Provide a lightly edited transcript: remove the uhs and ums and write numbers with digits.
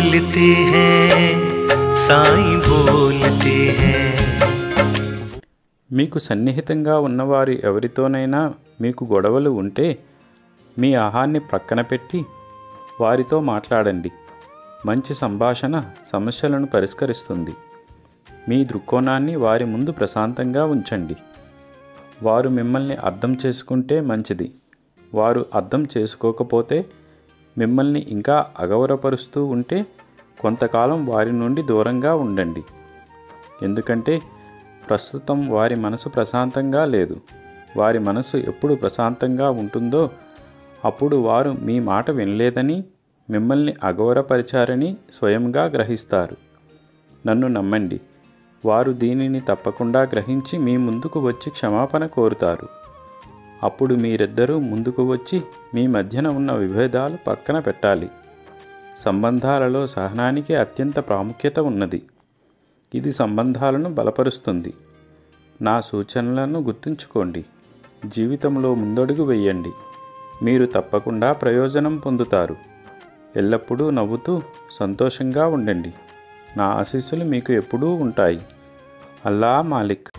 बोलते हैं साईं बोलते हैं। మీకు సన్నిహితంగా ఉన్నవారు ఎవరితోనైనా మీకు గొడవలు ఉంటే మీ ఆహాన్ని ప్రక్కన పెట్టి వారితో మాట్లాడండి. మంచి సంభాషణ సమస్యలను పరిష్కరిస్తుంది. మీ దృక్కోణాన్ని వారి ముందు ప్రశాంతంగా ఉంచండి. వారు మిమ్మల్ని అర్థం చేసుకుంటే మంచిది. వారు అర్థం చేసుకోకపోతే మిమ్మల్ని ఇంకా అగౌరవపరుస్తూ ఉంటే కొంతకాలం వారి నుండి దూరంగా ఉండండి. ఎందుకంటే ప్రస్తుతం వారి మనసు ప్రశాంతంగా లేదు. వారి మనసు ఎప్పుడు ప్రశాంతంగా ఉంటుందో అప్పుడు వారు మీ మాట వినలేదని, మిమ్మల్ని అగౌరవపరిచారని స్వయంగా గ్రహిస్తారు. నన్ను నమ్మండి, వారు దీనిని తప్పకుండా గ్రహించి మీ ముందుకు వచ్చి క్షమాపణ కోరుతారు. అప్పుడు మీరిద్దరూ ముందుకు వచ్చి మీ మధ్యన ఉన్న విభేదాలు పక్కన పెట్టాలి. సంబంధాలలో సహనానికి అత్యంత ప్రాముఖ్యత ఉన్నది. ఇది సంబంధాలను బలపరుస్తుంది. నా సూచనలను గుర్తుంచుకోండి. జీవితంలో ముందడుగు వేయండి. మీరు తప్పకుండా ప్రయోజనం పొందుతారు. ఎల్లప్పుడూ నవ్వుతూ సంతోషంగా ఉండండి. నా ఆశీస్సులు మీకు ఎప్పుడూ ఉంటాయి. అల్లా మాలిక్.